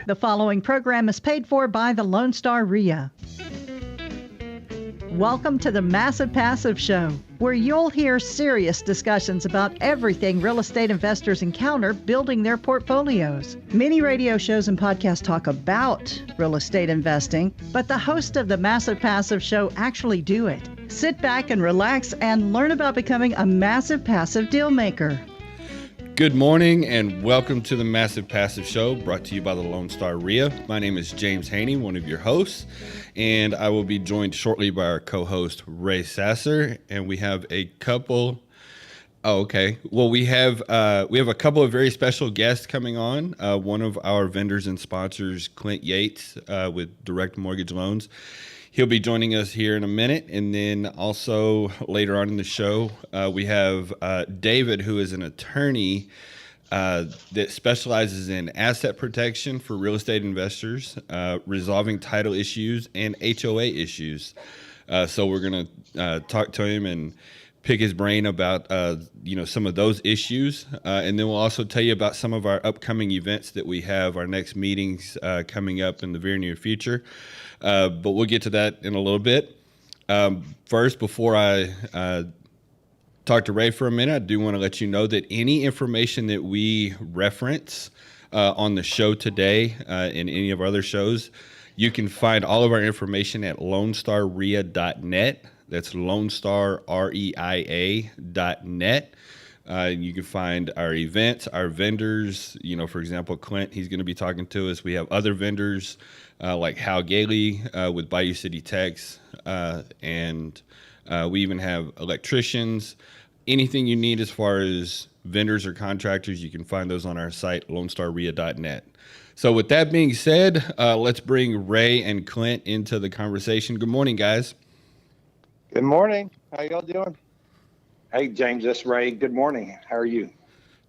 The following program is paid for by the Lone Star RIA. Welcome to the Massive Passive Show, where you'll hear serious discussions about everything real estate investors encounter building their portfolios. Many radio shows and podcasts talk about real estate investing, but the hosts of the Massive Passive Show actually do it. Sit back and relax and learn about becoming a massive passive deal maker. Good morning and welcome to the Massive Passive Show, brought to you by the Lone Star RIA. My name is James Haney, one of your hosts, and I will be joined shortly by our co-host Ray Sasser. And we have a couple. We have a couple of very special guests coming on. One of our vendors and sponsors, Clint Yates, with Direct Mortgage Loans. He'll be joining us here in a minute. And then also later on in the show, we have David, who is an attorney that specializes in asset protection for real estate investors, resolving title issues and HOA issues. So we're going to talk to him and pick his brain about some of those issues. And then we'll also tell you about some of our upcoming events that we have, our next meetings coming up in the very near future. But we'll get to that in a little bit. First, before I talk to Ray for a minute, I do want to let you know that any information that we reference on the show today and any of our other shows, you can find all of our information at lonestarria.net. That's lonestarreia.net. You can find our events, our vendors. For example, Clint, he's going to be talking to us. We have other vendors like Hal Gailey with Bayou City Techs, and we even have electricians. Anything you need as far as vendors or contractors, you can find those on our site, lonestarreia.net. So with that being said, let's bring Ray and Clint into the conversation. Good morning, guys. Good morning. How y'all doing? Hey, James, this is Ray. Good morning. How are you?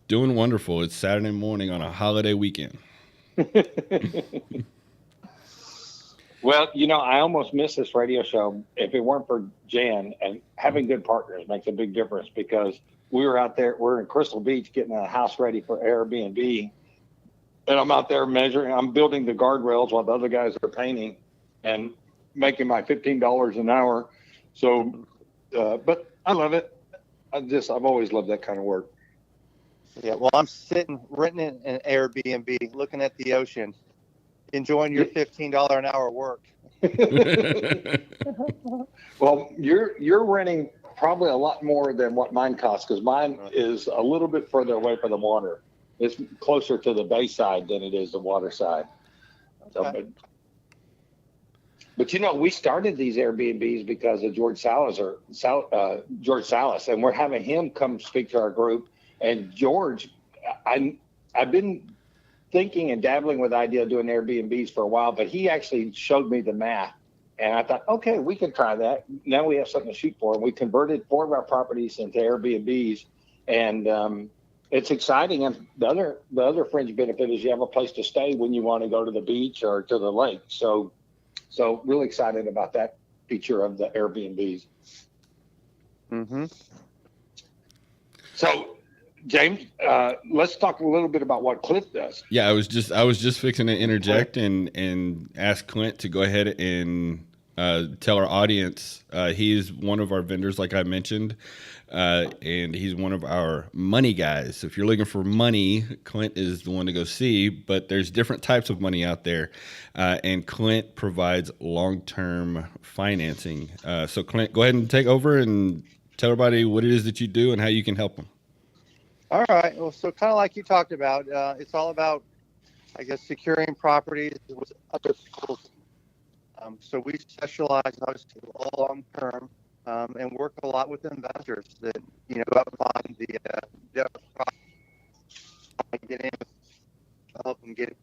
Doing wonderful. It's Saturday morning on a holiday weekend. Well, I almost missed this radio show. If it weren't for Jan, and having good partners makes a big difference, because we were out there, we're in Crystal Beach getting a house ready for Airbnb. And I'm out there measuring, I'm building the guardrails while the other guys are painting and making my $15 an hour. So, but I love it. I've always loved that kind of work. Yeah, well, I'm renting an Airbnb, looking at the ocean, enjoying your $15 an hour work. Well, you're renting probably a lot more than what mine costs, because mine is a little bit further away from the water. It's closer to the bay side than it is the water side. Okay. But we started these Airbnbs because of George Salas, and we're having him come speak to our group. And George, I've been thinking and dabbling with the idea of doing Airbnbs for a while, but he actually showed me the math, and I thought, okay, we can try that. Now we have something to shoot for. And we converted 4 of our properties into Airbnbs, and it's exciting. And the other fringe benefit is you have a place to stay when you want to go to the beach or to the lake. So really excited about that feature of the Airbnbs. Mm-hmm. So, James, let's talk a little bit about what Clint does. Yeah, I was just fixing to interject and ask Clint to go ahead and tell our audience. He's one of our vendors, like I mentioned, and he's one of our money guys. So if you're looking for money, Clint is the one to go see. But there's different types of money out there, and Clint provides long-term financing. So Clint, go ahead and take over and tell everybody what it is that you do and how you can help them. All right. Well, so kind of like you talked about, it's all about, I guess, securing properties with other people. So we specialize, obviously, long term, and work a lot with investors that go out and find the get in, help them get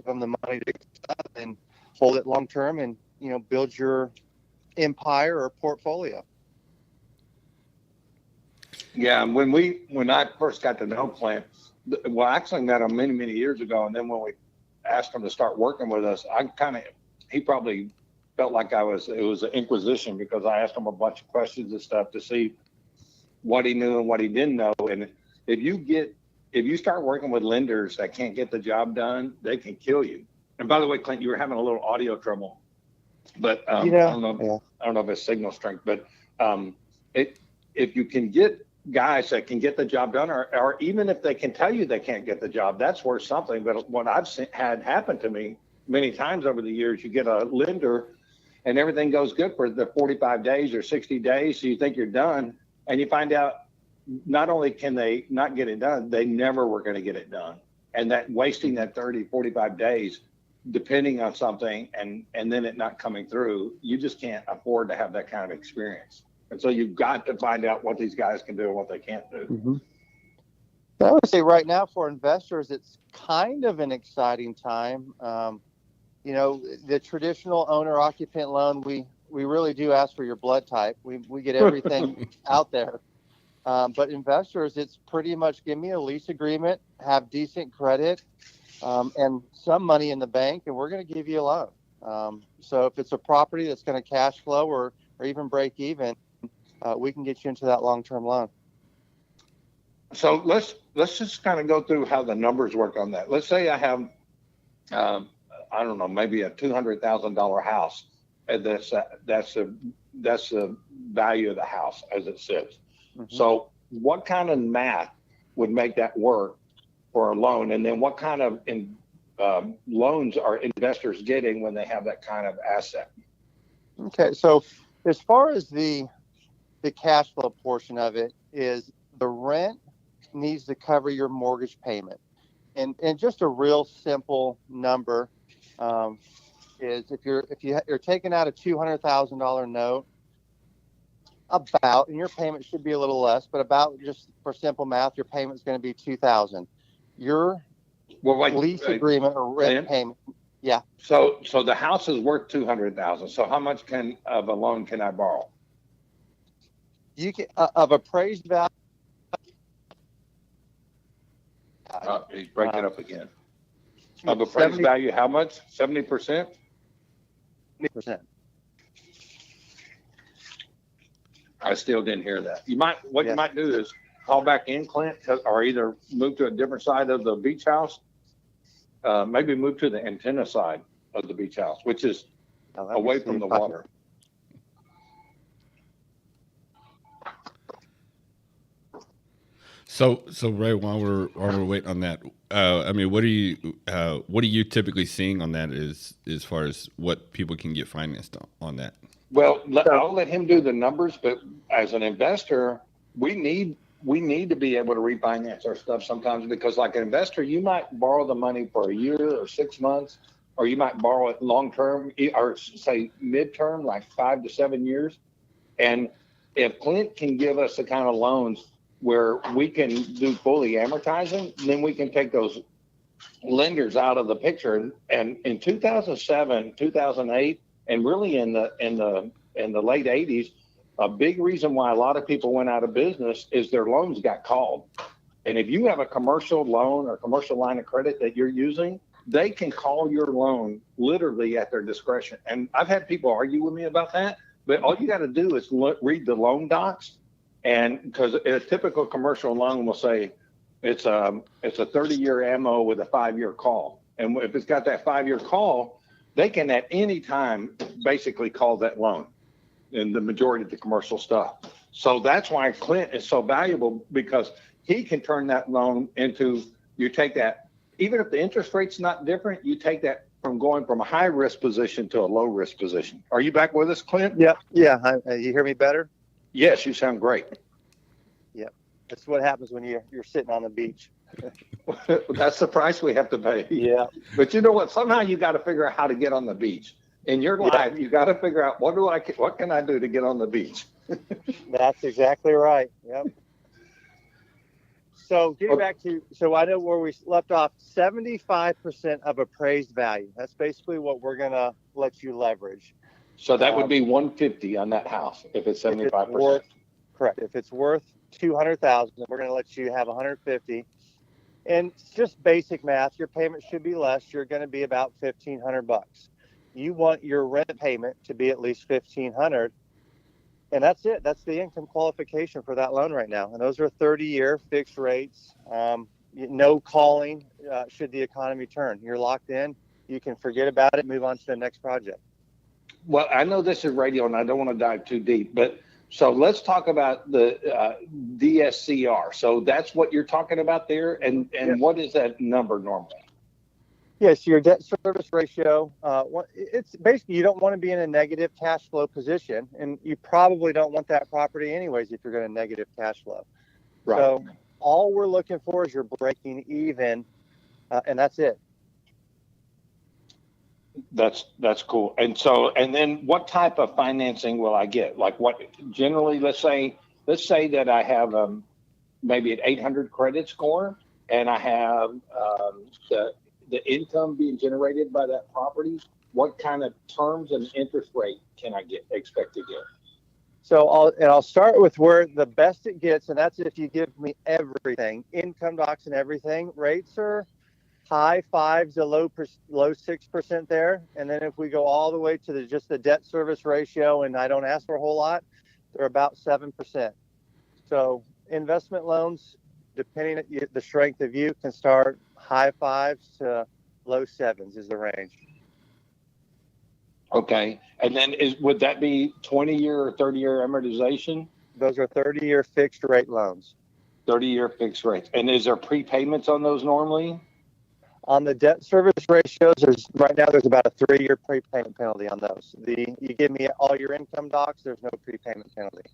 from the money to stuff and hold it long term, and build your empire or portfolio. Yeah, when I first got to know Clint, well, I actually met him many years ago, and then when we asked him to start working with us, he probably felt like it was an inquisition, because I asked him a bunch of questions and stuff to see what he knew and what he didn't know. And if you get if you start working with lenders that can't get the job done, they can kill you. And by the way, Clint, you were having a little audio trouble, but I don't know. I don't know if it's signal strength, but if you can get guys that can get the job done, or even if they can tell you they can't get the job, that's worth something. But what I've had happen to me many times over the years, you get a lender and everything goes good for the 45 days or 60 days. So you think you're done, and you find out not only can they not get it done, they never were going to get it done. And that wasting that 30, 45 days, depending on something, and then it not coming through, you just can't afford to have that kind of experience. And so you've got to find out what these guys can do and what they can't do. Mm-hmm. I would say right now for investors, it's kind of an exciting time. The traditional owner-occupant loan, we really do ask for your blood type. We get everything out there. But investors, it's pretty much give me a lease agreement, have decent credit, and some money in the bank, and we're going to give you a loan. So if it's a property that's going to cash flow or even break even, we can get you into that long-term loan. So let's just kind of go through how the numbers work on that. Let's say I have, I don't know, maybe a $200,000 house, and that's the value of the house as it sits. Mm-hmm. So what kind of math would make that work for a loan? And then what kind of loans are investors getting when they have that kind of asset? Okay, so as far as the cash flow portion of it is, the rent needs to cover your mortgage payment. And just a real simple number is if you're taking out a $200,000 note, and your payment should be a little less, but about, just for simple math, your payment is going to be $2,000. Your lease agreement or rent payment, yeah. So the house is worth $200,000. So how much of a loan can I borrow? You can of appraised value. He's breaking up again. Of appraised value, how much? 70%? 70%. I still didn't hear that. You might do is call back in, Clint, or either move to a different side of the beach house. Maybe move to the antenna side of the beach house, which is away from the water. So Ray, while we're waiting on that, what are you typically seeing on that as far as what people can get financed on that? Well, I'll let him do the numbers, but as an investor, we need to be able to refinance our stuff sometimes, because like an investor, you might borrow the money for a year or 6 months, or you might borrow it long term, or say midterm, like 5 to 7 years. And if Clint can give us the kind of loans where we can do fully amortizing, then we can take those lenders out of the picture. And in 2007, 2008, and really in the late 80s, a big reason why a lot of people went out of business is their loans got called. And if you have a commercial loan or commercial line of credit that you're using, they can call your loan literally at their discretion. And I've had people argue with me about that, but all you got to do is read the loan docs. And because a typical commercial loan will say it's a 30-year ammo with a 5-year call. And if it's got that 5-year call, they can at any time basically call that loan in the majority of the commercial stuff. So that's why Clint is so valuable, because he can turn that loan into, you take that, even if the interest rate's not different, you take that from going from a high risk position to a low risk position. Are you back with us, Clint? Yep. Yeah. You hear me better? Yes, you sound great. Yep. That's what happens when you're sitting on the beach. That's the price we have to pay. Yeah. But you know what? Somehow you got to figure out how to get on the beach. In your life, you got to figure out what can I do to get on the beach? That's exactly right. Yep. So getting back to, I know where we left off, 75% of appraised value. That's basically what we're going to let you leverage. So that would be 150 on that house if it's 75%. Correct. If it's worth 200,000, we're going to let you have 150. And it's just basic math. Your payment should be less. You're going to be about $1,500. You want your rent payment to be at least $1,500, and that's it. That's the income qualification for that loan right now. And those are 30-year fixed rates. no calling should the economy turn. You're locked in. You can forget about it, move on to the next project. Well, I know this is radio and I don't want to dive too deep, but so let's talk about the DSCR. So that's what you're talking about there. And Yep. What is that number normally? Yes, your debt service ratio. It's basically, you don't want to be in a negative cash flow position, and you probably don't want that property anyways if you're going to negative cash flow. Right. So all we're looking for is you're breaking even, and that's it. That's cool. And so, and then what type of financing will I get? Like what generally, let's say that I have maybe an 800 credit score and I have the income being generated by that property. What kind of terms and interest rate can I expect to get? So I'll start with where the best it gets, and that's if you give me everything, income docs and everything. Rates are high 5s to low 6% there, and then if we go all the way to just the debt service ratio, and I don't ask for a whole lot, they're about 7%. So investment loans, depending on the strength of you, can start high 5s to low 7s is the range. Okay, and then would that be 20-year or 30-year amortization? Those are 30-year fixed rate loans. 30-year fixed rates. And is there prepayments on those normally? On the debt service ratios, there's about a 3-year prepayment penalty on those. You give me all your income docs, there's no prepayment penalty.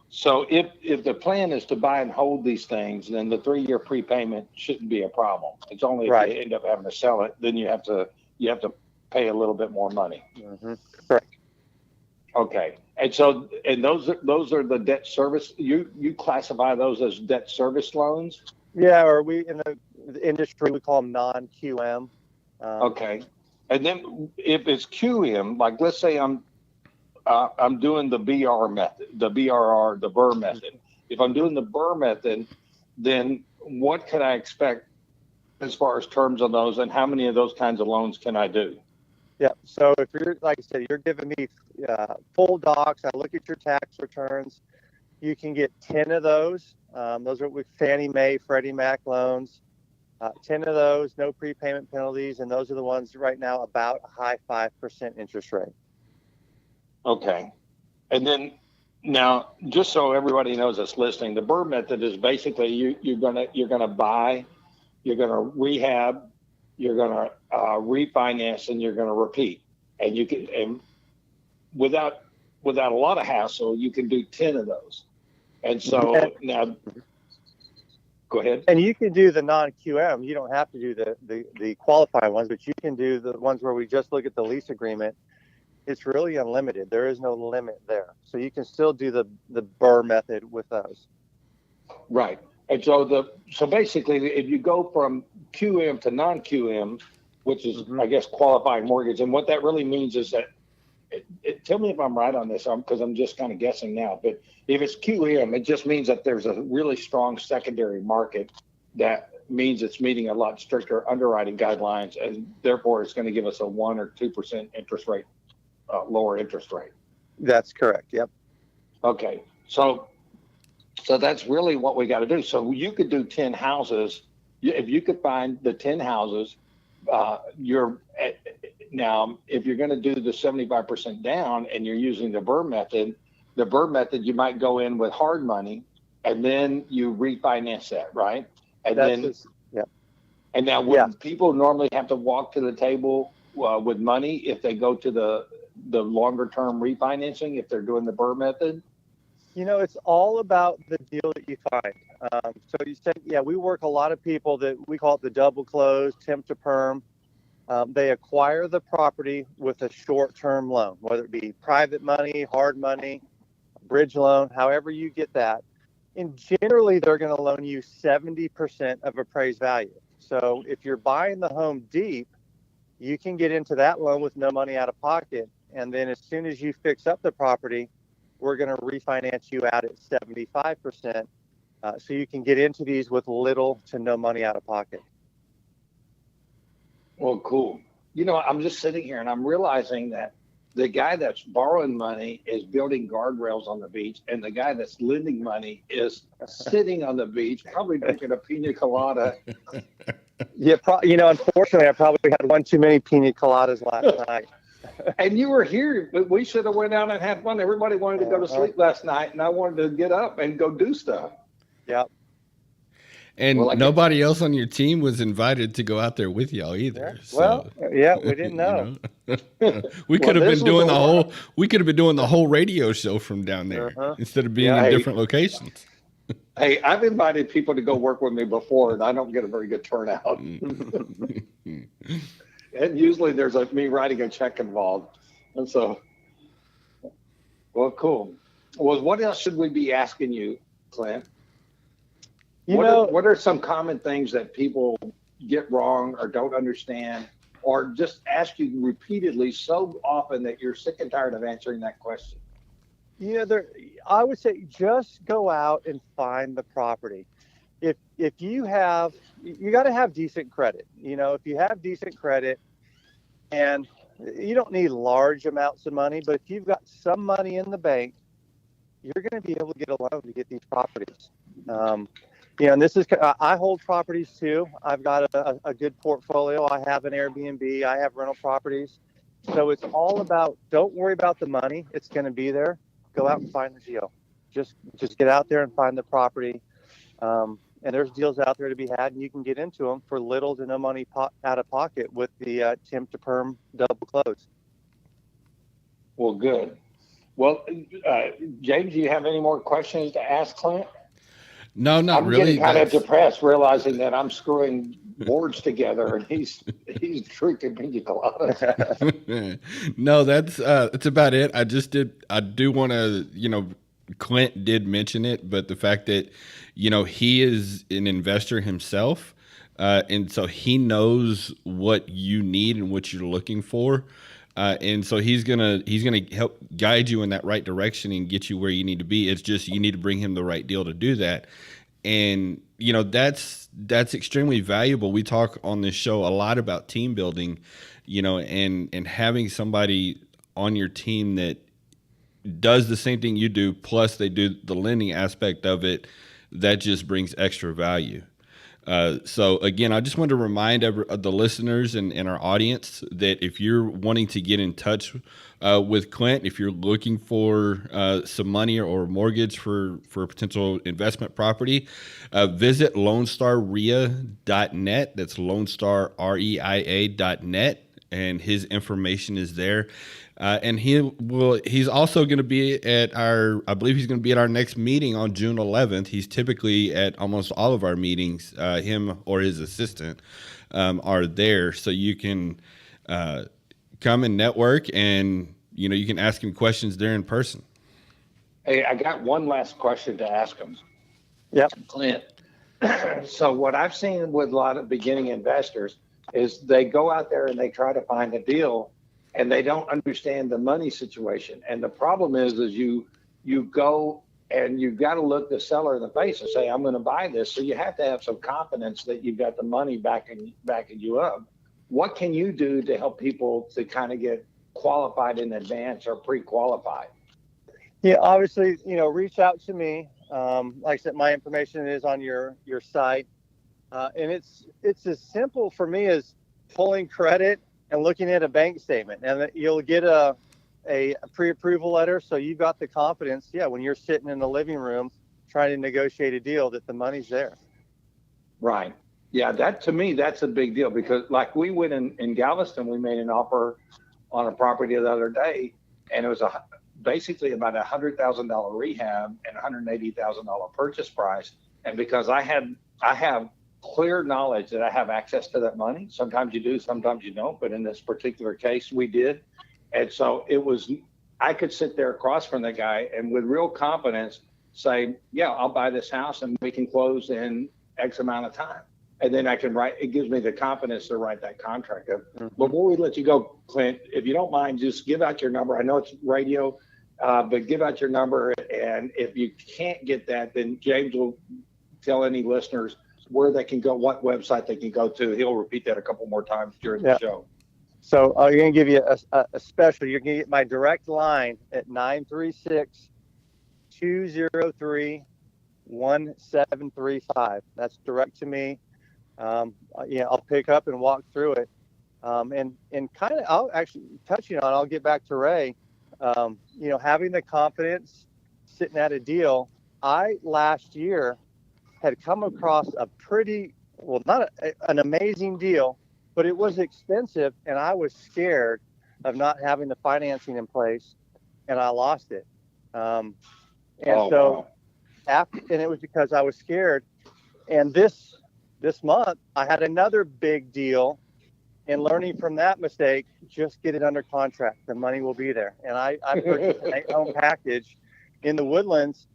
So if the plan is to buy and hold these things, then the 3-year prepayment shouldn't be a problem. It's only if Right. you end up having to sell it, then you have to pay a little bit more money. Mm-hmm. Correct. Okay. And so those are the debt service. You classify those as debt service loans? Yeah, or we in the industry we call them non-QM. Okay. And then if it's QM, like let's say I'm doing the BR method, the BRR, the BRR method. If I'm doing the BRR method, then what can I expect as far as terms on those, and how many of those kinds of loans can I do? Yeah. So if you're, like I said, you're giving me full docs, I look at your tax returns, you can get 10 of those. Those are with Fannie Mae, Freddie Mac loans. 10 of those, no prepayment penalties, and those are the ones right now about a high 5% interest rate. Okay. And then now, just so everybody knows that's listening, the BRR method is basically you're gonna buy, you're gonna rehab, you're gonna refinance, and you're gonna repeat. And you can, and without a lot of hassle, you can do 10 of those. And so now, go ahead. And you can do the non-QM. You don't have to do the qualifying ones, but you can do the ones where we just look at the lease agreement. It's really unlimited. There is no limit there. So you can still do the BRR method with those. Right. And so basically, if you go from QM to non-QM, which is, I guess, qualifying mortgage, and what that really means is that, tell me if I'm right on this, because I'm just kind of guessing now, but if it's QM, it just means that there's a really strong secondary market. That means it's meeting a lot stricter underwriting guidelines, and therefore it's going to give us a 1 or 2% interest rate, lower interest rate. That's correct. Yep. Okay. So that's really what we got to do. So you could do 10 houses. If you could find the 10 houses, now, if you're going to do the 75% down and you're using the BRR method, you might go in with hard money and then you refinance that, right? And And now, would people normally have to walk to the table with money if they go to the longer term refinancing, if they're doing the BRR method? You know, it's all about the deal that you find. So you said, we work a lot of people that we call it the double close, temp to perm. They acquire the property with a short-term loan, whether it be private money, hard money, bridge loan, however you get that. And generally, they're going to loan you 70% of appraised value. So if you're buying the home deep, you can get into that loan with no money out of pocket. And then as soon as you fix up the property, we're going to refinance you out at 75%. So you can get into these with little to no money out of pocket. Well, cool. You know, I'm just sitting here and I'm realizing that the guy that's borrowing money is building guardrails on the beach, and the guy that's lending money is sitting on the beach, probably drinking a pina colada. Yeah, unfortunately, I probably had one too many pina coladas last night. And you were here, but we should have went out and had fun. Everybody wanted to go to sleep last night, and I wanted to get up and go do stuff. Yep. And nobody else on your team was invited to go out there with y'all either. Yeah. So, well, yeah, we didn't know. We could have been doing the whole radio show from down there instead of being in different locations. Hey, I've invited people to go work with me before, and I don't get a very good turnout. And usually there's me writing a check involved. And so, well, cool. Well, what else should we be asking you, Clint? What are some common things that people get wrong or don't understand, or just ask you repeatedly so often that you're sick and tired of answering that question? I would say just go out and find the property. If you got to have decent credit. If you have decent credit, and you don't need large amounts of money, but if you've got some money in the bank, you're going to be able to get a loan to get these properties. And this is, I hold properties too. I've got a good portfolio. I have an Airbnb. I have rental properties. So it's all about, don't worry about the money. It's going to be there. Go out and find the deal. Just get out there and find the property. And there's deals out there to be had, and you can get into them for little to no money out of pocket with the temp to perm double close. Well, good. Well, James, do you have any more questions to ask Clint? No, not really. I'm getting kind of depressed realizing that I'm screwing boards together and he's drinking pina coladas. No, that's about it. I do want to, Clint did mention it, but the fact that, he is an investor himself, and so he knows what you need and what you're looking for. And so he's gonna help guide you in that right direction and get you where you need to be. It's just you need to bring him the right deal to do that. And that's extremely valuable. We talk on this show a lot about team building, and having somebody on your team that does the same thing you do, plus they do the lending aspect of it. That just brings extra value. So again, I just want to remind the listeners and our audience that if you're wanting to get in touch with Clint, if you're looking for some money or a mortgage for a potential investment property, visit LoneStarREIA.net. That's LoneStarREIA.net, and his information is there. And he's also going to be at I believe he's going to be at our next meeting on June 11th. He's typically at almost all of our meetings. Him or his assistant are there, so you can come and network, and you can ask him questions there in person. Hey, I got one last question to ask him. Yep, Clint. So what I've seen with a lot of beginning investors is they go out there and they try to find a deal, and they don't understand the money situation. And the problem is you go and you've got to look the seller in the face and say, I'm going to buy this. So you have to have some confidence that you've got the money backing you up. What can you do to help people to kind of get qualified in advance or pre-qualified? Yeah, obviously, reach out to me. Like I said, my information is on your site. And it's as simple for me as pulling credit and looking at a bank statement, and you'll get a pre-approval letter. So you've got the confidence, when you're sitting in the living room trying to negotiate a deal, that the money's there. Right. Yeah. To me, that's a big deal, because like we went in Galveston, we made an offer on a property the other day, and it was basically about $100,000 rehab and $180,000 purchase price. And because I have clear knowledge that I have access to that money. Sometimes you do, sometimes you don't, but in this particular case we did. And so I could sit there across from the guy and with real confidence say, yeah, I'll buy this house and we can close in X amount of time. And then it gives me the confidence to write that contract up. Mm-hmm. Before we let you go, Clint, if you don't mind, just give out your number. I know it's radio, but give out your number. And if you can't get that, then James will tell any listeners where they can go, what website they can go to. He'll repeat that a couple more times during the show. So you're going to give you a special. You're going to get my direct line at 936-203-1735. That's direct to me. I'll pick up and walk through it. And kind of, I'll actually touching on, I'll get back to Ray, having the confidence sitting at a deal. I last year had come across a pretty, well, not an amazing deal, but it was expensive, and I was scared of not having the financing in place, and I lost it. Wow. And it was because I was scared. And this month, I had another big deal, and learning from that mistake, just get it under contract. The money will be there. And I purchased an 8-home package in the Woodlands.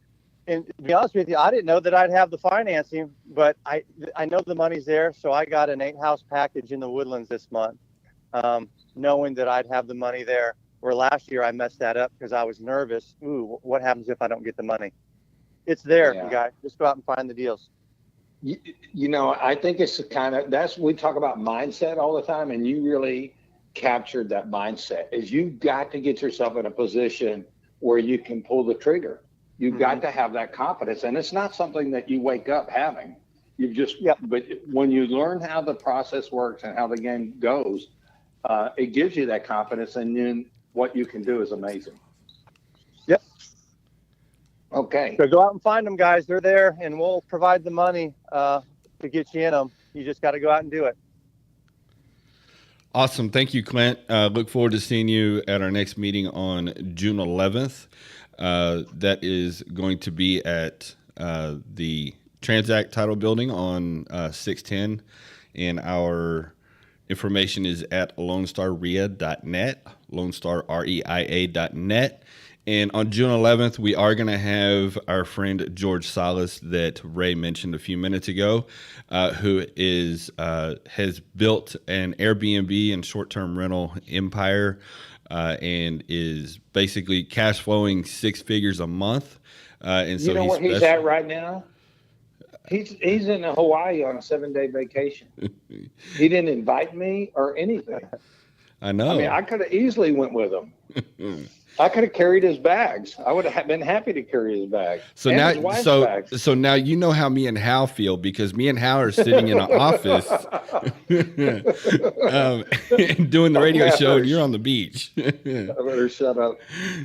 And to be honest with you, I didn't know that I'd have the financing, but I know the money's there. So I got an 8-house package in the Woodlands this month, knowing that I'd have the money there. Where last year I messed that up because I was nervous. Ooh, what happens if I don't get the money? It's there, you guys. Just go out and find the deals. I think it's we talk about mindset all the time, and you really captured that mindset. Is you've got to get yourself in a position where you can pull the trigger. You've got to have that confidence, and it's not something that you wake up having. But when you learn how the process works and how the game goes, it gives you that confidence, and then what you can do is amazing. Yep. Okay. So go out and find them, guys. They're there, and we'll provide the money to get you in them. You just got to go out and do it. Awesome. Thank you, Clint. Look forward to seeing you at our next meeting on June 11th. That is going to be at the Transact Title Building on 610, and our information is at lonestarreia.net, lonestarreia.net. And on June 11th, we are going to have our friend George Salas that Ray mentioned a few minutes ago, who has built an Airbnb and short-term rental empire, and is basically cash flowing 6 figures a month. And so where he's at right now? He's in Hawaii on a 7-day vacation. He didn't invite me or anything. I know. I mean, I could have easily went with him. I could have carried his bags. I would have been happy to carry his bag. So now, so now you know how me and Hal feel, because me and Hal are sitting in an office doing the radio show, and you're on the beach. I better shut up.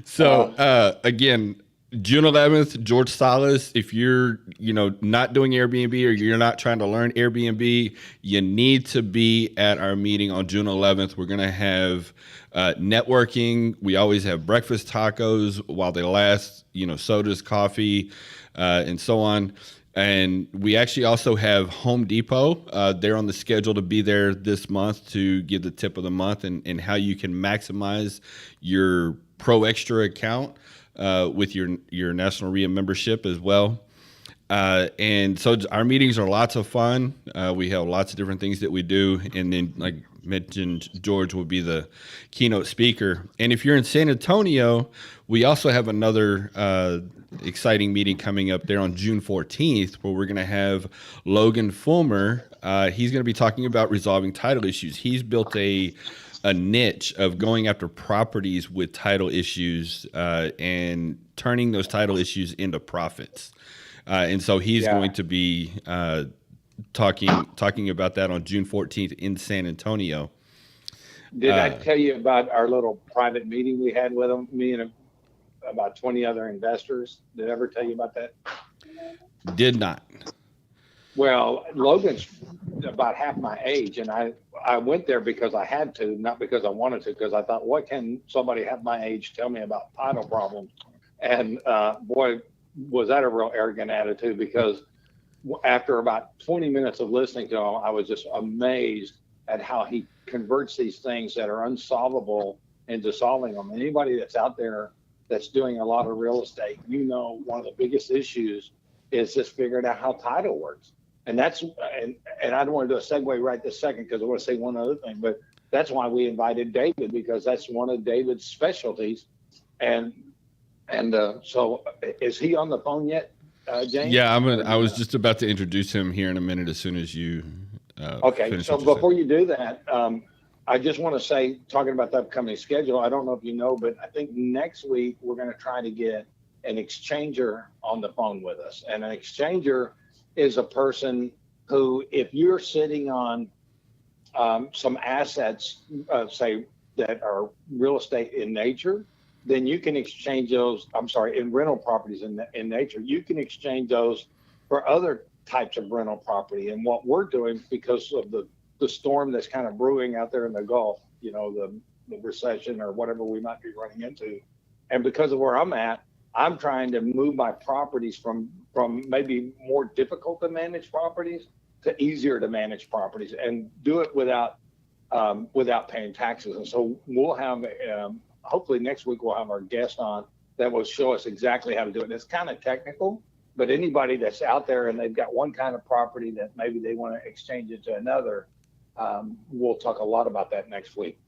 So again, June 11th, George Salas. If you're not doing Airbnb, or you're not trying to learn Airbnb, you need to be at our meeting on June 11th. We're gonna have networking. We always have breakfast tacos while they last, sodas, coffee, and so on. And we actually also have Home Depot. They're on the schedule to be there this month to give the tip of the month, and how you can maximize your Pro Extra account with your National RIA membership as well. And so our meetings are lots of fun. We have lots of different things that we do. And then, like mentioned, George will be the keynote speaker. And if you're in San Antonio, we also have another exciting meeting coming up there on June 14th, where we're going to have Logan Fulmer. He's going to be talking about resolving title issues. He's built a niche of going after properties with title issues and turning those title issues into profits. And so he's going to be talking about that on June 14th in San Antonio. Did I tell you about our little private meeting we had with him, me and about 20 other investors? Did I ever tell you about that? Did not. Well, Logan's about half my age, and I went there because I had to, not because I wanted to, because I thought, what can somebody half my age tell me about title problems? And boy, was that a real arrogant attitude, because after about 20 minutes of listening to him, I was just amazed at how he converts these things that are unsolvable into solving them. And anybody that's out there that's doing a lot of real estate, one of the biggest issues is just figuring out how title works. And that's, and I don't want to do a segue right this second, because I want to say one other thing, but that's why we invited David, because that's one of David's specialties. And so is he on the phone yet, James? Yeah, I was just about to introduce him here in a minute, as soon as you okay, so before you do that, I just want to say, talking about the upcoming schedule, I don't know if you know, but I think next week we're going to try to get an exchanger on the phone with us. And an exchanger is a person who, if you're sitting on some assets, say, that are real estate in nature, then you can exchange those, in rental properties in nature, you can exchange those for other types of rental property. And what we're doing, because of the storm that's kind of brewing out there in the Gulf, the recession or whatever we might be running into, and because of where I'm at, I'm trying to move my properties from maybe more difficult to manage properties to easier to manage properties, and do it without paying taxes. And so we'll have, hopefully next week we'll have our guest on that will show us exactly how to do it. It's kind of technical, but anybody that's out there and they've got one kind of property that maybe they want to exchange it to another, we'll talk a lot about that next week.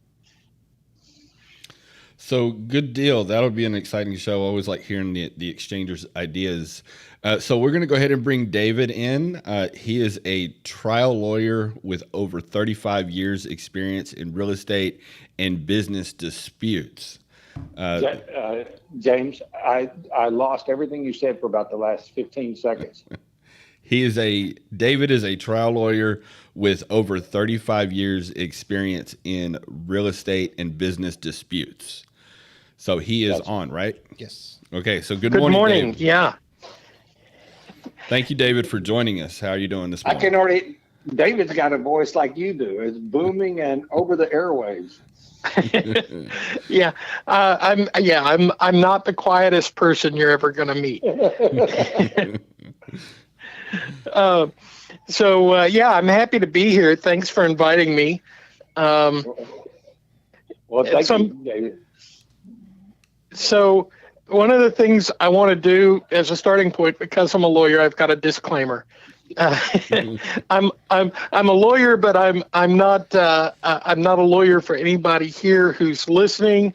So good deal. That'll be an exciting show. I always like hearing the exchangers' ideas. So we're going to go ahead and bring David in. He is a trial lawyer with over 35 years experience in real estate and business disputes. James, I lost everything you said for about the last 15 seconds. David is a trial lawyer with over 35 years experience in real estate and business disputes. So he is on, right? Yes. Okay. So Good morning. morning. David. Yeah. Thank you, David, for joining us. How are you doing this I morning? can already, David's got a voice like you do. It's booming and over the airwaves. Yeah. I'm not the quietest person you're ever going to meet. I'm happy to be here. Thanks for inviting me. Well, thank you, David. So one of the things I want to do as a starting point, because I'm a lawyer, I've got a disclaimer. I'm a lawyer, but I'm not a lawyer for anybody here who's listening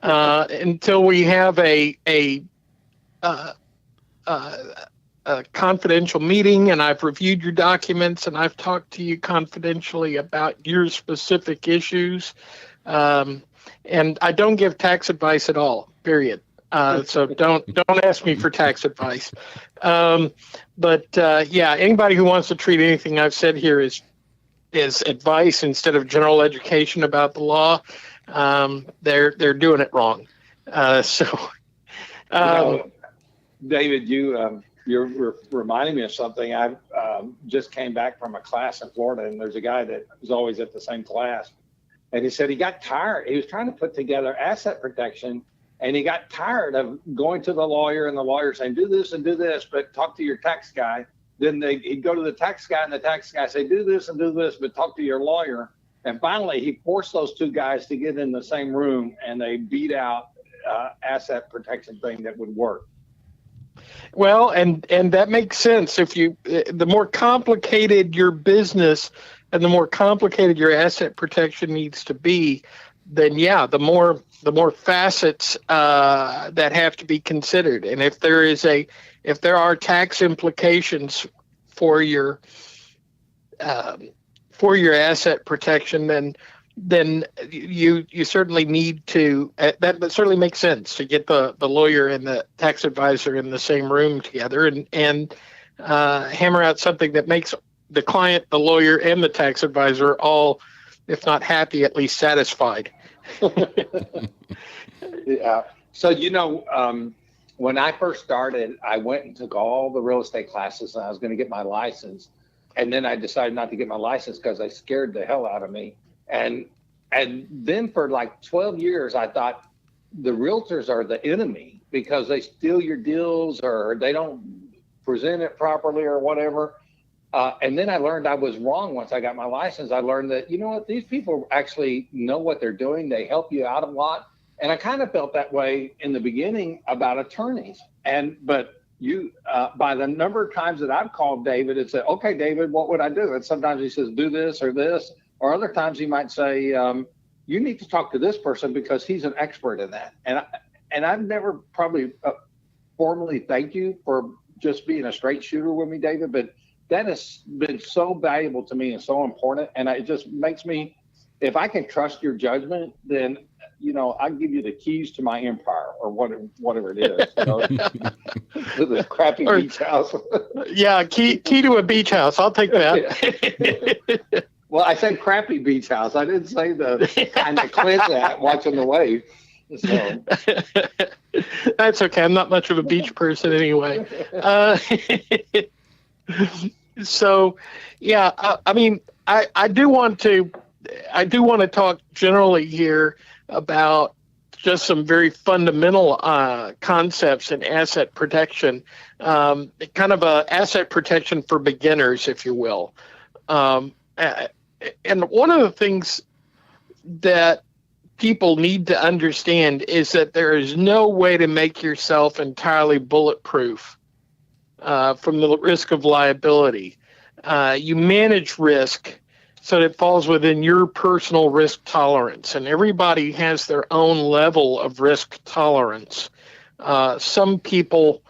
until we have a confidential meeting and I've reviewed your documents and I've talked to you confidentially about your specific issues. And I don't give tax advice at all, period. So don't ask me for tax advice. Anybody who wants to treat anything I've said here is advice instead of general education about the law, they're doing it wrong. David, you're reminding me of something. I just came back from a class in Florida, and there's a guy that was always at the same class. And he said he got tired. He was trying to put together asset protection, and he got tired of going to the lawyer and the lawyer saying, do this and do this, but talk to your tax guy. Then he'd go to the tax guy, and the tax guy say, do this and do this, but talk to your lawyer. And finally, he forced those two guys to get in the same room, and they beat out asset protection thing that would work. Well, and that makes sense. The more complicated your business and the more complicated your asset protection needs to be, then the more facets that have to be considered. And if there are tax implications for your asset protection, then you certainly need to, that certainly makes sense to get the lawyer and the tax advisor in the same room together and hammer out something that makes the client, the lawyer, and the tax advisor all, if not happy, at least satisfied. Yeah. So, when I first started, I went and took all the real estate classes, and I was going to get my license. And then I decided not to get my license because they scared the hell out of me. And then for like 12 years, I thought the realtors are the enemy because they steal your deals or they don't present it properly or whatever. And then I learned I was wrong once I got my license. I learned that, these people actually know what they're doing. They help you out a lot. And I kind of felt that way in the beginning about attorneys. But you, by the number of times that I've called David and said, okay, David, what would I do? And sometimes he says, do this or this. Or other times he might say, you need to talk to this person because he's an expert in that. And I've never probably formally thanked you for just being a straight shooter with me, David, but that has been so valuable to me and so important. And it just makes me if I can trust your judgment, then I'll give you the keys to my empire or whatever it is. To this crappy beach house. Yeah, key to a beach house. I'll take that. Well, I said crappy beach house. I didn't say the kind of Clint's at watching the wave. So. That's okay. I'm not much of a beach person anyway. So, yeah, I mean, I do want to talk generally here about just some very fundamental concepts in asset protection, kind of a asset protection for beginners, if you will. And one of the things that people need to understand is that there is no way to make yourself entirely bulletproof from the risk of liability. You manage risk so that it falls within your personal risk tolerance, and everybody has their own level of risk tolerance. Some people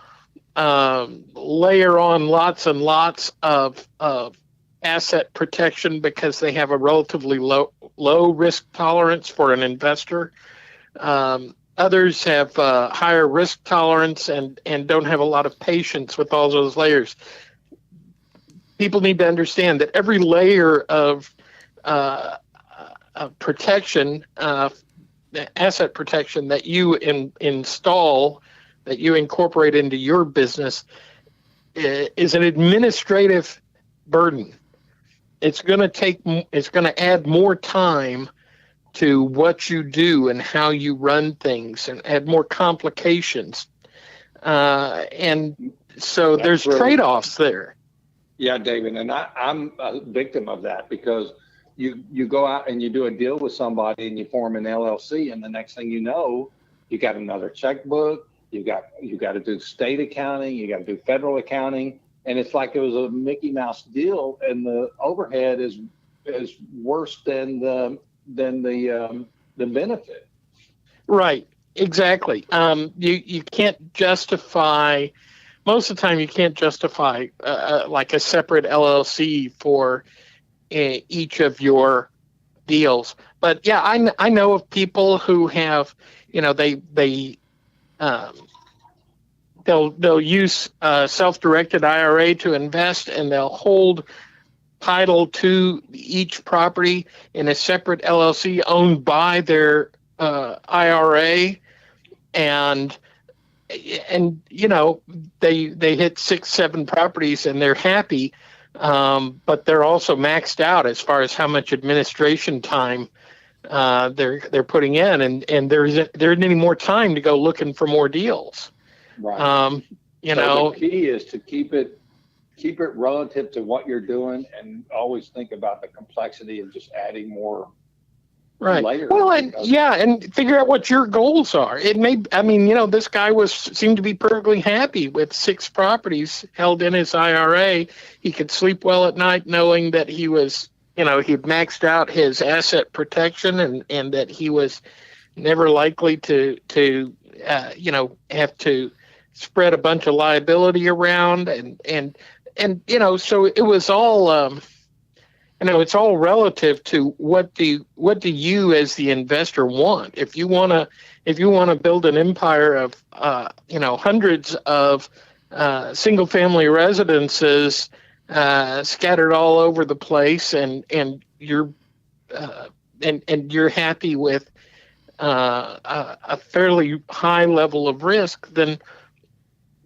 layer on lots and lots of asset protection because they have a relatively low risk tolerance for an investor. Others have higher risk tolerance and don't have a lot of patience with all those layers. People need to understand that every layer of protection, asset protection that you install, that you incorporate into your business, is an administrative burden. It's going to add more time to what you do and how you run things, and add more complications. And so there's trade-offs there. Yeah, David, and I'm a victim of that, because you go out and you do a deal with somebody and you form an LLC, and the next thing you know, you got another checkbook, you got to do state accounting, you got to do federal accounting, and it's like it was a Mickey Mouse deal, and the overhead is worse than the benefit. Right, exactly. You can't justify. Most of the time, you can't justify like a separate LLC for each of your deals. But yeah, I know of people who have, they'll use self-directed IRA to invest, and they'll hold title to each property in a separate LLC owned by their IRA, and they hit 6-7 properties and they're happy, but they're also maxed out as far as how much administration time they're putting in, and there isn't any more time to go looking for more deals. Right. The key is to keep it relative to what you're doing, and always think about the complexity of just adding more. Right. Layers. Well, and figure out what your goals are. It may, this guy seemed to be perfectly happy with 6 properties held in his IRA. He could sleep well at night knowing that he was, he'd maxed out his asset protection, and that he was never likely to have to spread a bunch of liability around, and so it was all. It's all relative to what do you as the investor want. If you want to build an empire of hundreds of single family residences scattered all over the place, and you're happy with a fairly high level of risk, then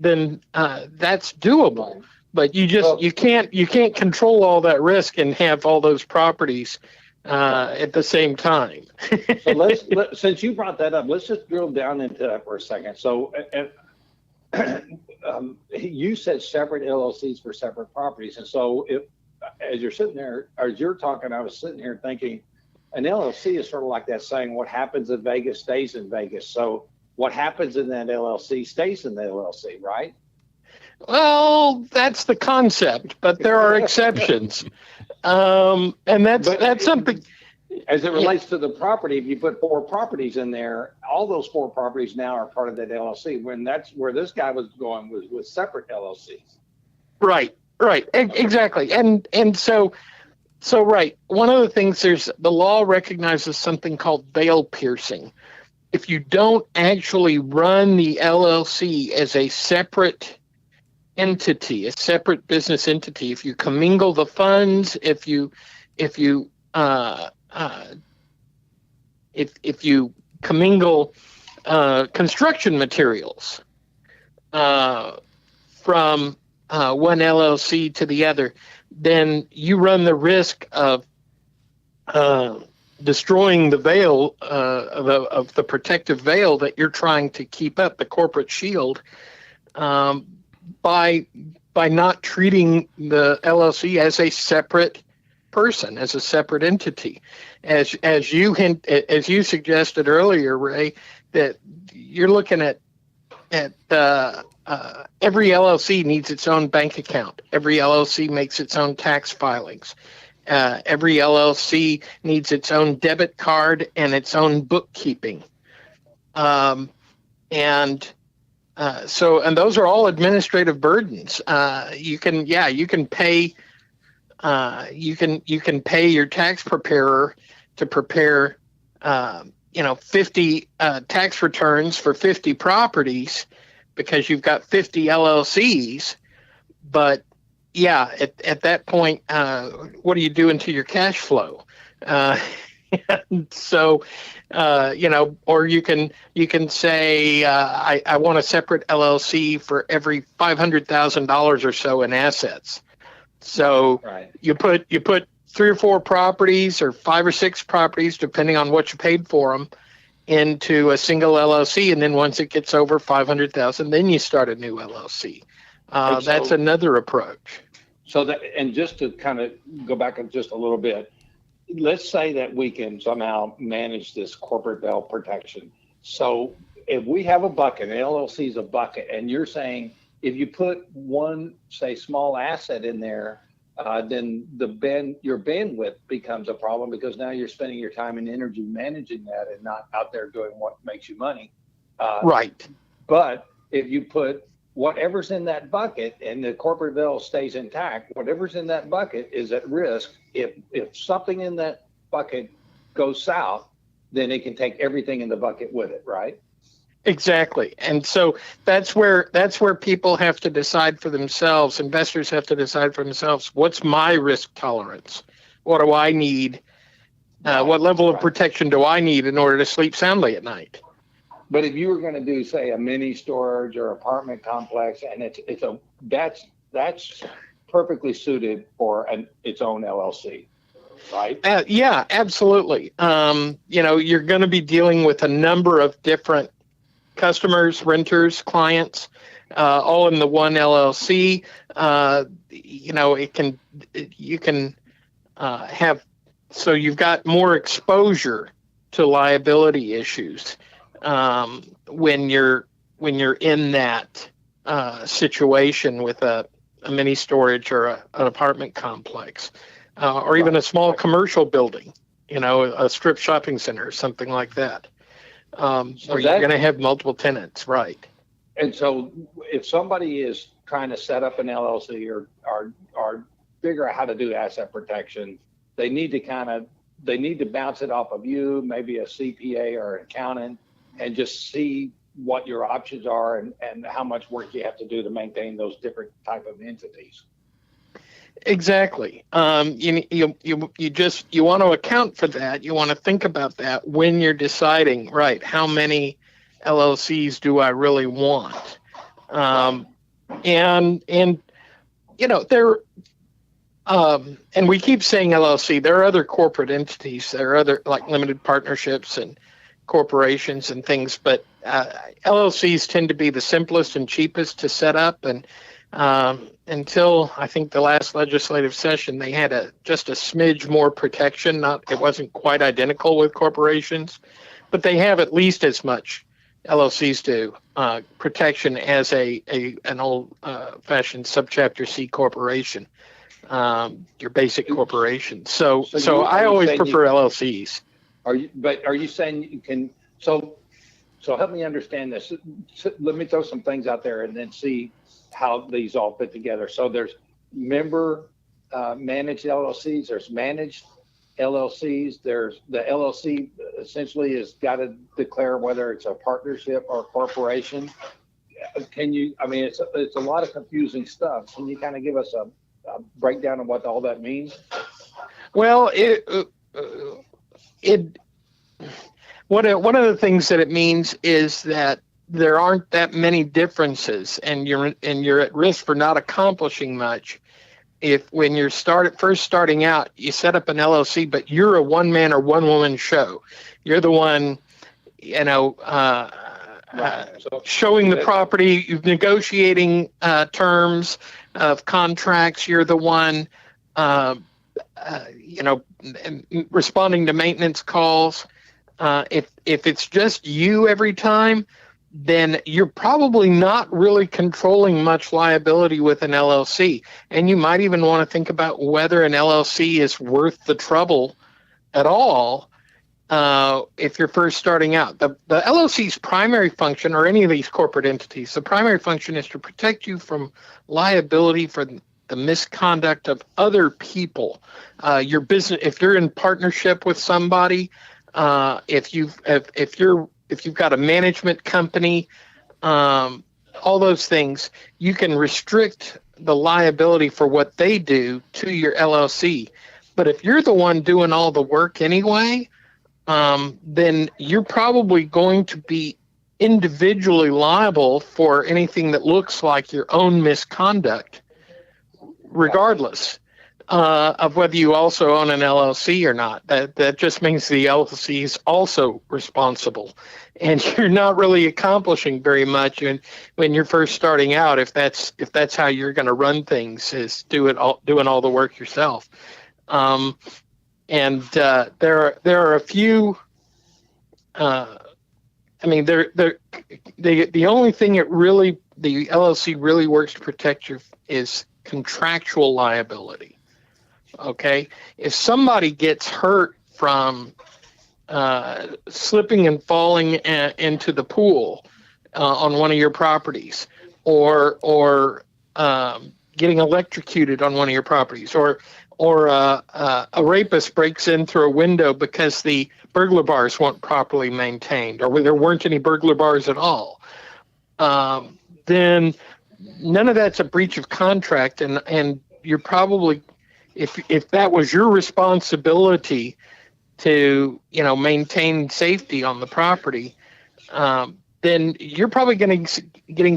that's doable. But you can't control all that risk and have all those properties at the same time. So since you brought that up, let's just drill down into that for a second. So, you said separate LLCs for separate properties, and so as you're sitting there, as you're talking, I was sitting here thinking, an LLC is sort of like that saying, "What happens in Vegas stays in Vegas." So, what happens in that LLC stays in the LLC, right? Well, that's the concept, but there are exceptions, and that's something. As it relates to the property, if you put 4 properties in there, all those 4 properties now are part of that LLC. When that's where this guy was going, was with separate LLCs. Right, exactly, and so So, right. One of the things the law recognizes something called veil piercing. If you don't actually run the LLC as a separate entity, a separate business entity, if you commingle the funds, uh, uh, if you commingle construction materials from one LLC to the other, then you run the risk of destroying the veil of the protective veil that you're trying to keep up, the corporate shield, um, by not treating the LLC as a separate person, as a separate entity, as you suggested earlier, Ray, that you're looking at every LLC needs its own bank account. Every LLC makes its own tax filings. Every LLC needs its own debit card and its own bookkeeping. And those are all administrative burdens. You can pay your tax preparer to prepare 50 tax returns for 50 properties because you've got 50 LLCs. But yeah, at that point, what are you doing to your cash flow? So, or you can say, I want a separate LLC for every $500,000 or so in assets. So Right. you put 3 or 4 properties or 5 or 6 properties, depending on what you paid for them, into a single LLC, and then once it gets over 500,000, then you start a new LLC. That's another approach. So that, and just to kind of go back just a little bit, let's say that we can somehow manage this corporate veil protection. So if we have a bucket, an LLC is a bucket, and you're saying if you put one, say, small asset in there, then your bandwidth becomes a problem because now you're spending your time and energy managing that and not out there doing what makes you money. Right. But if you put whatever's in that bucket and the corporate veil stays intact, whatever's in that bucket is at risk. If something in that bucket goes south, then it can take everything in the bucket with it, right? Exactly. And so that's where people have to decide for themselves. Investors have to decide for themselves, what's my risk tolerance? What do I need? What level of protection do I need in order to sleep soundly at night? But if you were going to do, say, a mini storage or apartment complex, and that's perfectly suited for its own LLC, right? Yeah, absolutely. You're going to be dealing with a number of different customers, renters, clients, all in the one LLC. You can have, so you've got more exposure to liability issues when you're in that situation with a mini storage or an apartment complex, or even a small commercial building, a strip shopping center or something like that. Where you're going to have multiple tenants, right? And so if somebody is trying to set up an LLC or figure out how to do asset protection, they need to bounce it off of you, maybe a CPA or an accountant, and just see what your options are and how much work you have to do to maintain those different type of entities. Exactly. You want to account for that. You want to think about that when you're deciding, right, how many LLCs do I really want? And we keep saying LLC. There are other corporate entities. There are other, like, limited partnerships and corporations and things, but LLCs tend to be the simplest and cheapest to set up. And until I think the last legislative session, they had just a smidge more protection. It wasn't quite identical with corporations, but they have at least as much, LLCs do, protection as an old-fashioned subchapter C corporation, your basic corporation. So I always prefer LLCs. Are you saying you can? So help me understand this. Let me throw some things out there and then see how these all fit together. So there's member managed LLCs. There's managed LLCs. There's the LLC essentially has got to declare whether it's a partnership or a corporation. Can you? I mean, it's a lot of confusing stuff. Can you kind of give us a breakdown of what all that means? Well, one of the things that it means is that there aren't that many differences, and you're at risk for not accomplishing much. If when you're first starting out, you set up an LLC, but you're a one-man or one-woman show. You're the one, showing the property, negotiating terms of contracts. You're the one, responding to maintenance calls. If it's just you every time, then you're probably not really controlling much liability with an LLC. And you might even want to think about whether an LLC is worth the trouble at all if you're first starting out. The LLC's primary function, or any of these corporate entities, the primary function is to protect you from liability for the misconduct of other people. Your business, if you're in partnership with somebody, if you've got a management company, all those things, you can restrict the liability for what they do to your LLC. But if you're the one doing all the work anyway, then you're probably going to be individually liable for anything that looks like your own misconduct, regardless of whether you also own an LLC or not. That just means the LLC is also responsible, and you're not really accomplishing very much when you're first starting out. If that's how you're going to run things, is doing all the work yourself. And there are a few. The only thing the LLC really works to protect you is contractual liability. Okay, if somebody gets hurt from slipping and falling into the pool on one of your properties, or getting electrocuted on one of your properties, or a rapist breaks in through a window because the burglar bars weren't properly maintained, or there weren't any burglar bars at all, then none of that's a breach of contract, and you're probably, if that was your responsibility to maintain safety on the property, then you're probably getting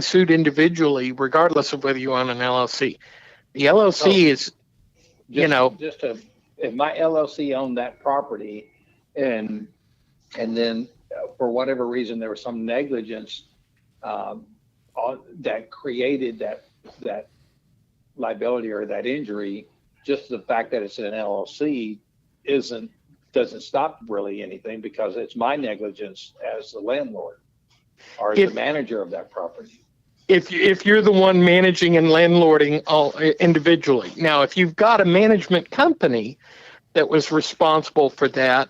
sued individually, regardless of whether you own an LLC. The LLC is, if my LLC owned that property, and then for whatever reason there was some negligence that created that liability or that injury, just the fact that it's an LLC doesn't stop really anything, because it's my negligence as the landlord or as the manager of that property. If you're the one managing and landlording all individually. Now, if you've got a management company that was responsible for that,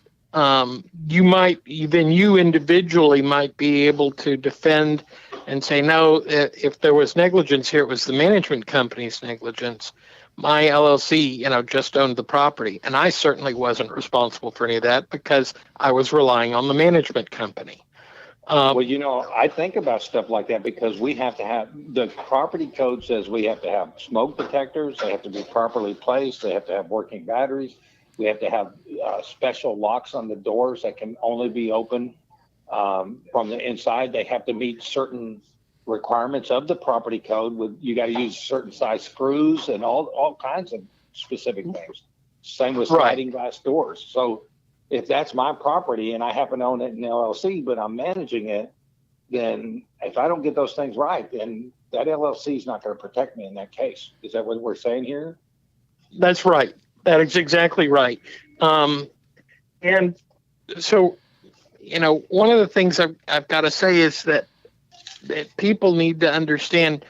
you individually might be able to defend and say, no, if there was negligence here, it was the management company's negligence. My LLC, just owned the property, and I certainly wasn't responsible for any of that because I was relying on the management company. I think about stuff like that because we have to have, the property code says we have to have smoke detectors. They have to be properly placed. They have to have working batteries. We have to have special locks on the doors that can only be open from the inside. They have to meet certain requirements of the property code. You got to use certain size screws and all kinds of specific things. Same with sliding glass doors. So if that's my property and I happen to own it in LLC, but I'm managing it, then if I don't get those things right, then that LLC is not going to protect me in that case. Is that what we're saying here? That's right. That is exactly right. And so, one of the things I've got to say is that people need to understand,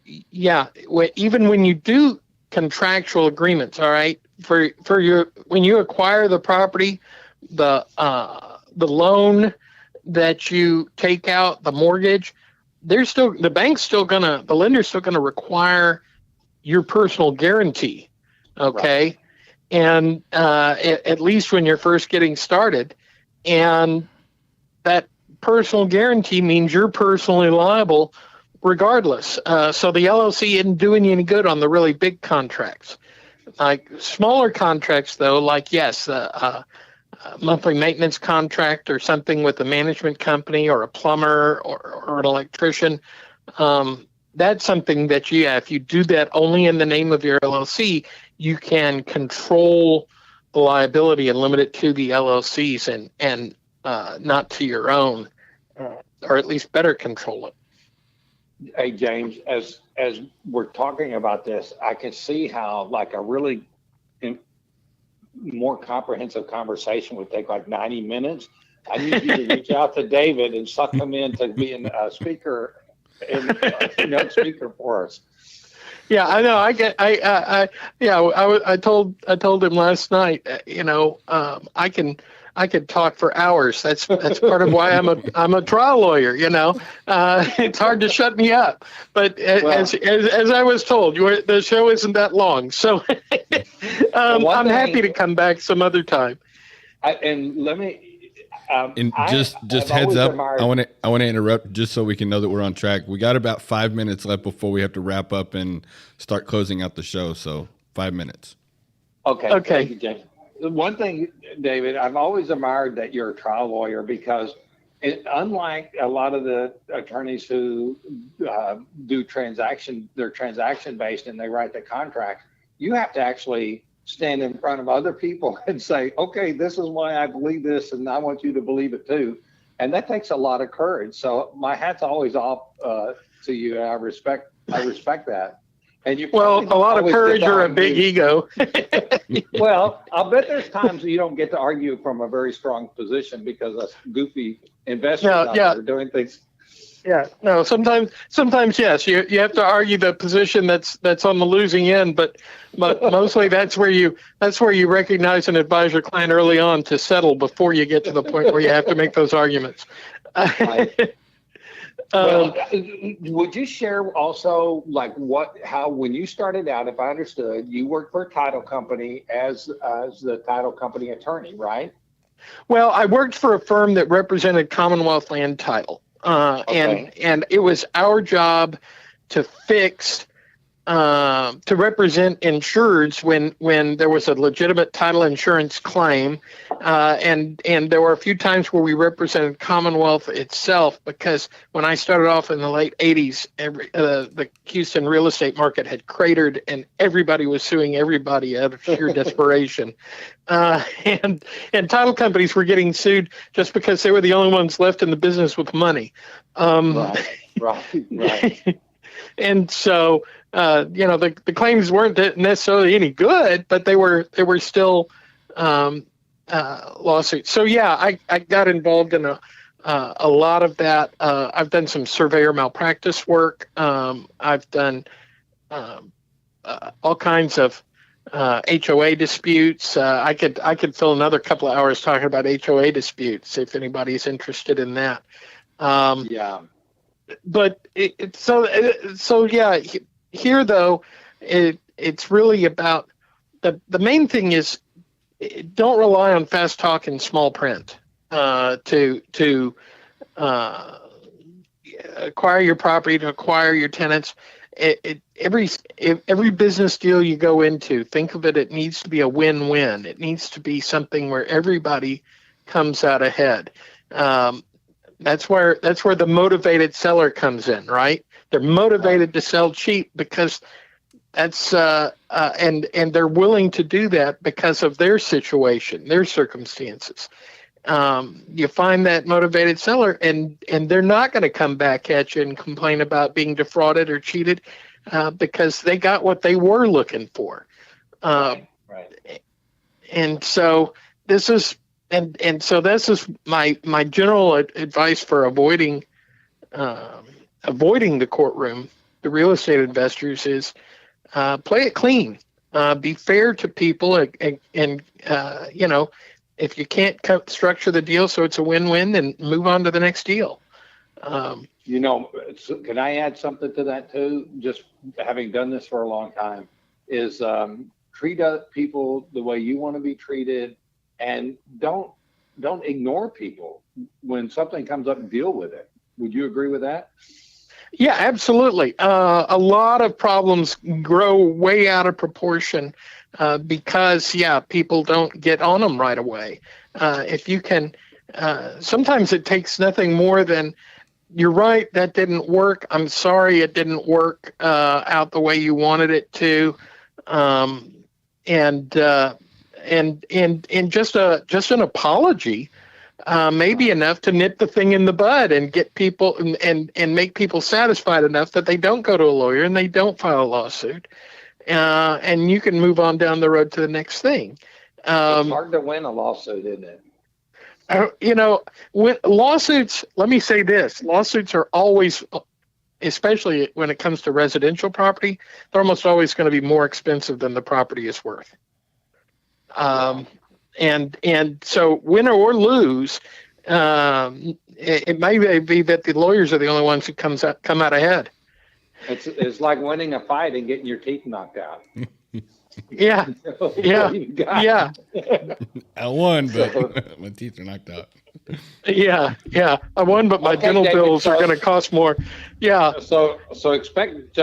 even when you do contractual agreements, all right, when you acquire the property, the loan that you take out, the mortgage, the lender's still gonna require your personal guarantee Okay. And at least when you're first getting started. And that personal guarantee means you're personally liable regardless. So the LLC isn't doing you any good on the really big contracts. Like smaller contracts, though, like, yes, a monthly maintenance contract or something with a management company or a plumber or an electrician, that's something that if you do that only in the name of your LLC, you can control the liability and limit it to the LLCs and not to your own, or at least better control it. Hey, James, as we're talking about this, I can see how like a really more comprehensive conversation would take like 90 minutes. I need you to reach out to David and suck him into being a speaker and keynote speaker for us. Yeah, I know. I told him last night. I could talk for hours. That's part of why I'm a trial lawyer. It's hard to shut me up. But as I was told, the show isn't that long, so I'm happy to come back some other time. Just heads up, I want to interrupt just so we can know that we're on track. We got about 5 minutes left before we have to wrap up and start closing out the show. So 5 minutes. Okay. Thank you, James. One thing, David, I've always admired that you're a trial lawyer because unlike a lot of the attorneys who they're transaction based and they write the contract, you have to actually stand in front of other people and say, okay, this is why I believe this and I want you to believe it too. And that takes a lot of courage. So my hat's always off to you. And I respect that. And a lot of courage or a big ego. Well, I'll bet there's times you don't get to argue from a very strong position because us goofy investors out there are doing things. Yeah, no, sometimes yes, you have to argue the position that's on the losing end, but mostly that's where you recognize and advise your client early on to settle before you get to the point where you have to make those arguments. Right. Would you share also like how when you started out, if I understood, you worked for a title company as the title company attorney, right? Well, I worked for a firm that represented Commonwealth Land Title, and it was our job to fix. To represent insureds when there was a legitimate title insurance claim, and there were a few times where we represented Commonwealth itself because when I started off in the late 80s, the Houston real estate market had cratered and everybody was suing everybody out of sheer desperation, and title companies were getting sued just because they were the only ones left in the business with money. Right. And so, the claims weren't necessarily any good, but they were still lawsuits. So yeah, I got involved in a lot of that. I've done some surveyor malpractice work. I've done all kinds of HOA disputes. I could fill another couple of hours talking about HOA disputes if anybody's interested in that. But here though, it's really about the main thing is don't rely on fast talk and small print to acquire your property, to acquire your tenants. Every business deal you go into, think of it. It needs to be a win-win. It needs to be something where everybody comes out ahead. That's where the motivated seller comes in, right? They're motivated to sell cheap because that's and they're willing to do that because of their situation, their circumstances. You find that motivated seller, and they're not going to come back at you and complain about being defrauded or cheated because they got what they were looking for. Right. And so this is. And so this is my general advice for avoiding the courtroom, the real estate investors, is play it clean, be fair to people, and if you can't structure the deal so it's a win-win, then move on to the next deal. Can I add something to that too? Just having done this for a long time, is treat other people the way you want to be treated, and don't ignore people. When something comes up, deal with it. Would you agree with that? Yeah, absolutely. A lot of problems grow way out of proportion because, people don't get on them right away. If you can, sometimes it takes nothing more than, you're right, that didn't work. I'm sorry it didn't work out the way you wanted it to. And just an apology may be enough to nip the thing in the bud and get people and make people satisfied enough that they don't go to a lawyer and they don't file a lawsuit. And you can move on down the road to the next thing. It's hard to win a lawsuit, isn't it? When lawsuits, let me say this, lawsuits are always, especially when it comes to residential property, they're almost always going to be more expensive than the property is worth. And so win or lose, it may be that the lawyers are the only ones who come out ahead. It's like winning a fight and getting your teeth knocked out. Yeah. I won, but my teeth are knocked out. Yeah. I won, but my dental David, bills are going to cost more. Yeah. So expect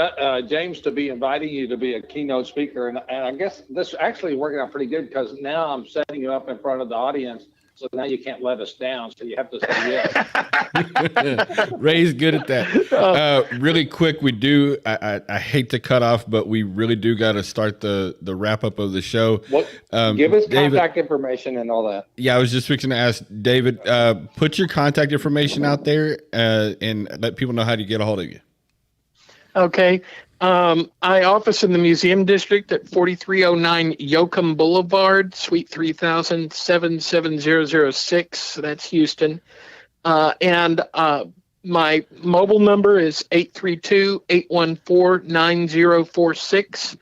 James to be inviting you to be a keynote speaker, and I guess this actually working out pretty good because now I'm setting you up in front of the audience. So now you can't let us down. So you have to say yes. Ray's good at that. Really quick, we do. I hate to cut off, but we really do got to start the wrap up of the show. Give us David, contact information and all that. Yeah, I was just fixing to ask David. Put your contact information out there and let people know how to get a hold of you. Okay. I office in the Museum District at 4309 Yoakum Boulevard, Suite 3000, 77006. That's Houston. And my mobile number is 832-814-9046.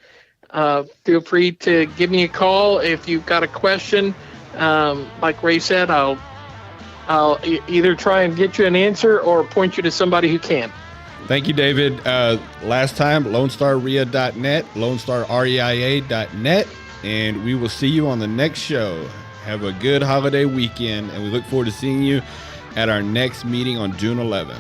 Feel free to give me a call if you've got a question. Like Ray said, I'll either try and get you an answer or point you to somebody who can. Thank you, David. Last time, LoneStarREIA.net, LoneStarREIA.net, and we will see you on the next show. Have a good holiday weekend, and we look forward to seeing you at our next meeting on June 11th.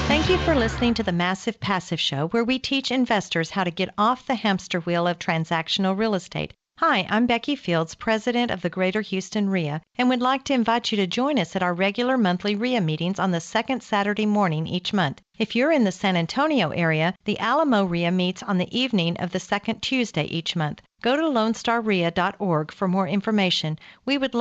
Thank you for listening to the Massive Passive Show, where we teach investors how to get off the hamster wheel of transactional real estate. Hi, I'm Becky Fields, president of the Greater Houston REIA, and would like to invite you to join us at our regular monthly REIA meetings on the second Saturday morning each month. If you're in the San Antonio area, the Alamo REIA meets on the evening of the second Tuesday each month. Go to LoneStarREIA.org for more information. We would love